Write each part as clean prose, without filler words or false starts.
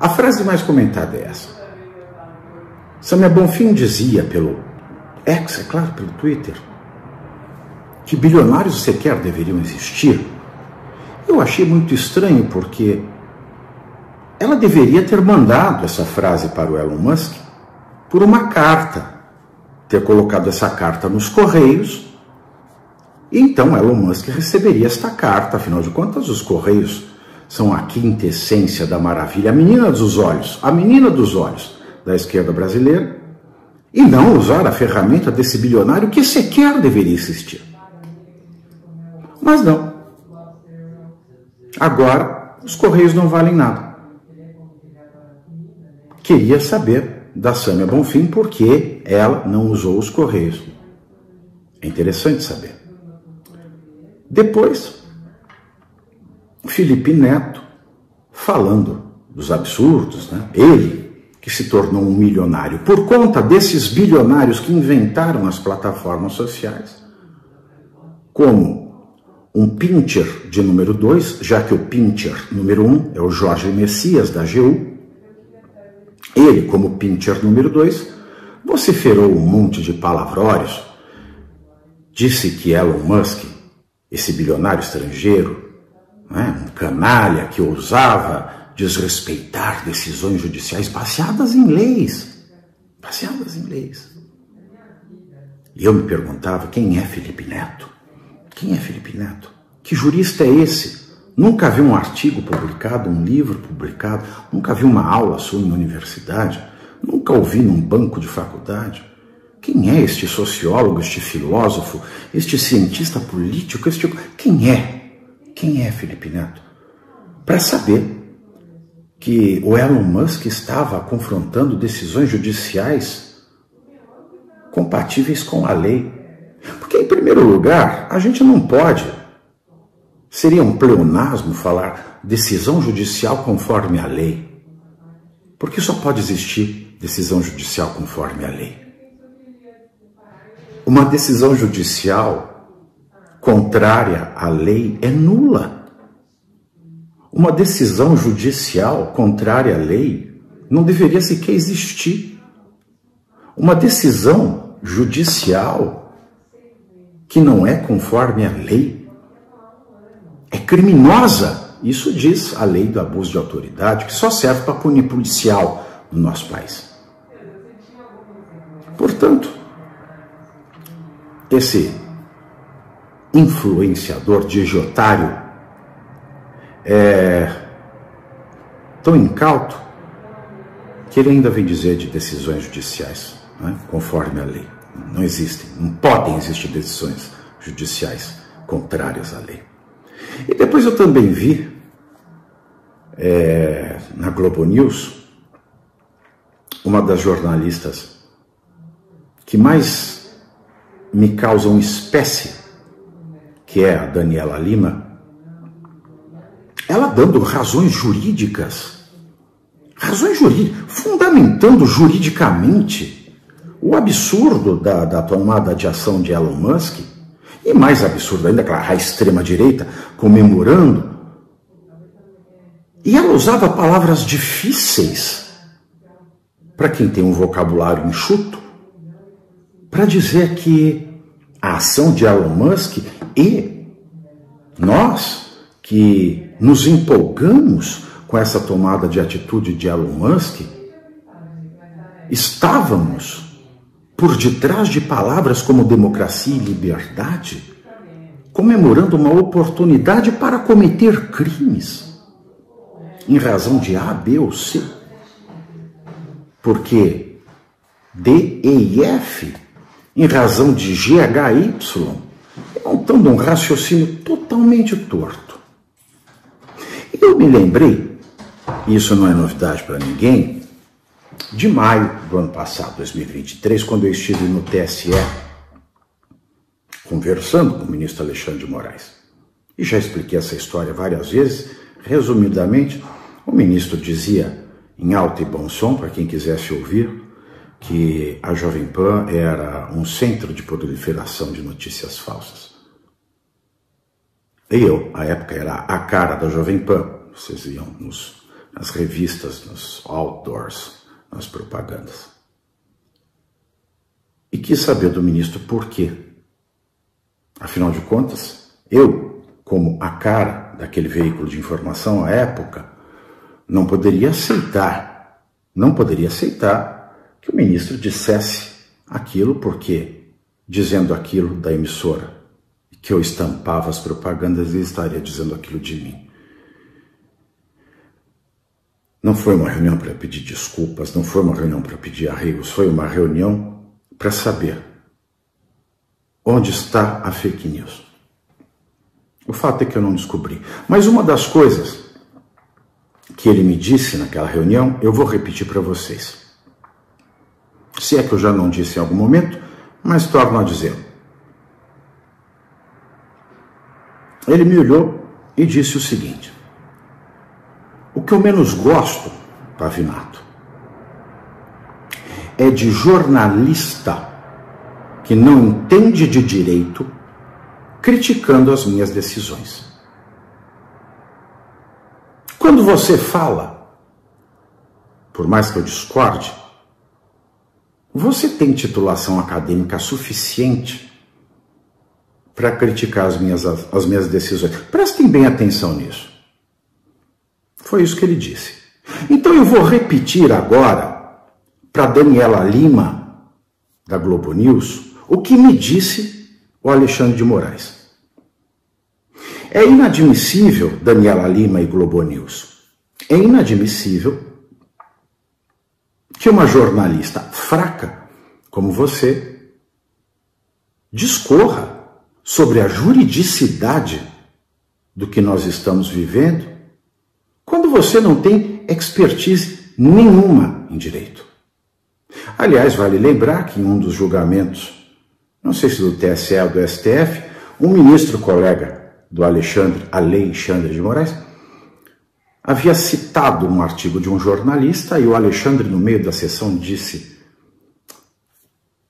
A frase mais comentada é essa. Samia Bonfim dizia pelo X, é claro, pelo Twitter, que bilionários sequer deveriam existir. Eu achei muito estranho porque ela deveria ter mandado essa frase para o Elon Musk por uma carta, ter colocado essa carta nos Correios, e então Elon Musk receberia esta carta. Afinal de contas, os Correios são a quintessência da maravilha, a menina dos olhos da esquerda brasileira, e não usar a ferramenta desse bilionário que sequer deveria existir. Mas não. Agora, os Correios não valem nada. Queria saber da Samia Bonfim por que ela não usou os Correios. É interessante saber. Depois, Felipe Neto falando dos absurdos, né? Ele que se tornou um milionário por conta desses bilionários que inventaram as plataformas sociais, como um pincher de número 2, já que o pincher número 1 é o Jorge Messias da AGU. Ele, como pincher número 2, vociferou um monte de palavrórios, disse que Elon Musk, esse bilionário estrangeiro, né, um canalha que ousava desrespeitar decisões judiciais baseadas em leis. E eu me perguntava, quem é Felipe Neto? Quem é Felipe Neto? Que jurista é esse? Nunca vi um artigo publicado, um livro publicado, nunca vi uma aula sua em universidade, nunca ouvi num banco de faculdade. Quem é este sociólogo, este filósofo, este cientista político, Quem é? Quem é Felipe Neto? Para saber que o Elon Musk estava confrontando decisões judiciais compatíveis com a lei. Porque, em primeiro lugar, a gente não pode, seria um pleonasmo falar decisão judicial conforme a lei. Porque só pode existir decisão judicial conforme a lei. Uma decisão judicial contrária à lei é nula. Uma decisão judicial contrária à lei não deveria sequer existir. Uma decisão judicial que não é conforme a lei é criminosa. Isso diz a lei do abuso de autoridade, que só serve para punir policial no nosso país. Portanto, esse influenciador digiotário é tão incauto que ele ainda vem dizer de decisões judiciais, né, conforme a lei. Não existem, não podem existir decisões judiciais contrárias à lei. E depois eu também vi na Globo News uma das jornalistas que mais me causam espécie, que é a Daniela Lima, ela dando razões jurídicas, fundamentando juridicamente o absurdo da tomada de ação de Elon Musk, e mais absurdo ainda, claro, a extrema-direita comemorando. E ela usava palavras difíceis para quem tem um vocabulário enxuto, para dizer que a ação de Elon Musk e nós que nos empolgamos com essa tomada de atitude de Elon Musk, estávamos por detrás de palavras como democracia e liberdade, comemorando uma oportunidade para cometer crimes, em razão de A, B ou C. Porque D, E e F, em razão de G, H, Y, montando um raciocínio totalmente torto. E eu me lembrei, e isso não é novidade para ninguém, de maio do ano passado, 2023, quando eu estive no TSE, conversando com o ministro Alexandre de Moraes. E já expliquei essa história várias vezes. Resumidamente, o ministro dizia, em alto e bom som, para quem quisesse ouvir, que a Jovem Pan era um centro de proliferação de notícias falsas. E eu, à época, era a cara da Jovem Pan. Vocês iam nas revistas, nos outdoors, nas propagandas. E quis saber do ministro por quê. Afinal de contas, eu, como a cara daquele veículo de informação à época, não poderia aceitar que o ministro dissesse aquilo, porque, dizendo aquilo da emissora, que eu estampava as propagandas, ele estaria dizendo aquilo de mim. Não foi uma reunião para pedir desculpas, não foi uma reunião para pedir arregos, foi uma reunião para saber onde está a fake news. O fato é que eu não descobri. Mas uma das coisas que ele me disse naquela reunião, eu vou repetir para vocês. Se é que eu já não disse em algum momento, mas torno a dizer. Ele me olhou e disse o seguinte: o que eu menos gosto, Pavinato, é de jornalista que não entende de direito criticando as minhas decisões. Quando você fala, por mais que eu discorde, você tem titulação acadêmica suficiente para criticar as minhas decisões. Prestem bem atenção nisso. Foi isso que ele disse. Então eu vou repetir agora para Daniela Lima, da Globo News, o que me disse o Alexandre de Moraes. É inadmissível, Daniela Lima e Globo News, é inadmissível que uma jornalista fraca como você discorra sobre a juridicidade do que nós estamos vivendo, quando você não tem expertise nenhuma em direito. Aliás, vale lembrar que em um dos julgamentos, não sei se do TSE ou do STF, um ministro colega do Alexandre de Moraes, havia citado um artigo de um jornalista e o Alexandre, no meio da sessão, disse: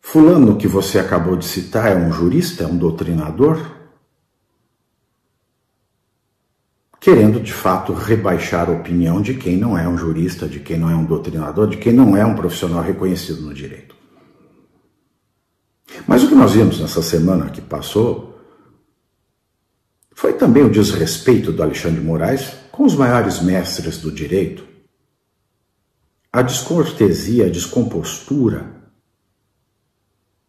fulano que você acabou de citar é um jurista, é um doutrinador? Querendo, de fato, rebaixar a opinião de quem não é um jurista, de quem não é um doutrinador, de quem não é um profissional reconhecido no direito. Mas o que nós vimos nessa semana que passou foi também o desrespeito do Alexandre de Moraes com os maiores mestres do direito, a descortesia, a descompostura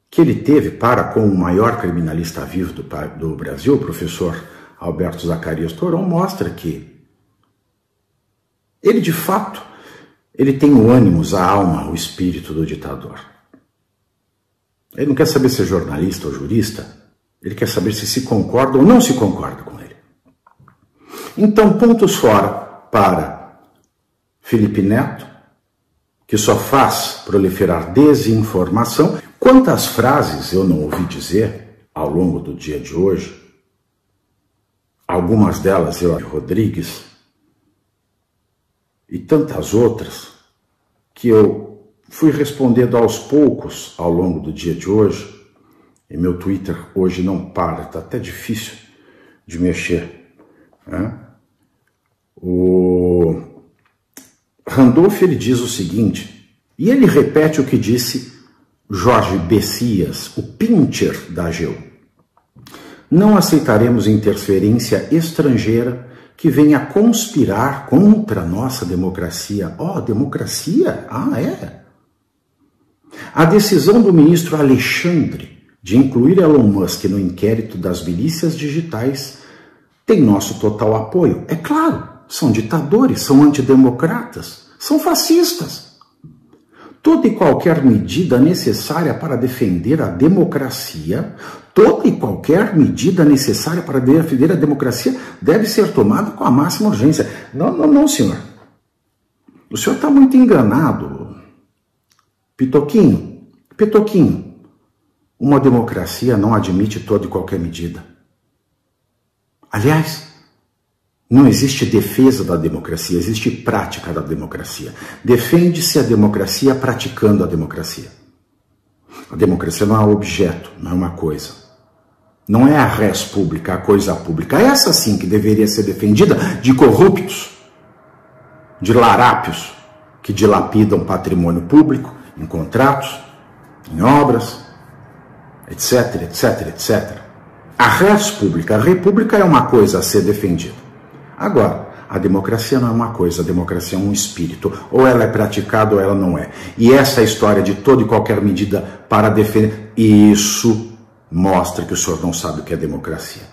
que ele teve para com o maior criminalista vivo do Brasil, o professor Alberto Zacarias Toron, mostra que ele, de fato, ele tem o ânimos, a alma, o espírito do ditador. Ele não quer saber se é jornalista ou jurista, ele quer saber se concorda ou não se concorda com ele. Então, pontos fora para Felipe Neto, que só faz proliferar desinformação. Quantas frases eu não ouvi dizer ao longo do dia de hoje, algumas delas eu, Rodrigues, e tantas outras, que eu fui respondendo aos poucos ao longo do dia de hoje, e meu Twitter hoje não para, está até difícil de mexer, né? O Randolph, ele diz o seguinte, e ele repete o que disse Jorge Bessias, o Pincher da AGU. Não aceitaremos interferência estrangeira que venha conspirar contra a nossa democracia. Democracia? É. A decisão do ministro Alexandre de incluir Elon Musk no inquérito das milícias digitais tem nosso total apoio. É claro, são ditadores, são antidemocratas, são fascistas. Toda e qualquer medida necessária para defender a democracia, deve ser tomada com a máxima urgência. Não, senhor. O senhor está muito enganado. Pitoquinho, uma democracia não admite toda e qualquer medida. Aliás, não existe defesa da democracia, existe prática da democracia. Defende-se a democracia praticando a democracia. A democracia não é um objeto, não é uma coisa. Não é a res pública, a coisa pública. Essa sim que deveria ser defendida de corruptos, de larápios, que dilapidam patrimônio público em contratos, em obras, etc, etc, etc. A res pública, a república é uma coisa a ser defendida. Agora, a democracia não é uma coisa, a democracia é um espírito. Ou ela é praticada ou ela não é. E essa história de toda e qualquer medida para defender, isso mostra que o senhor não sabe o que é democracia.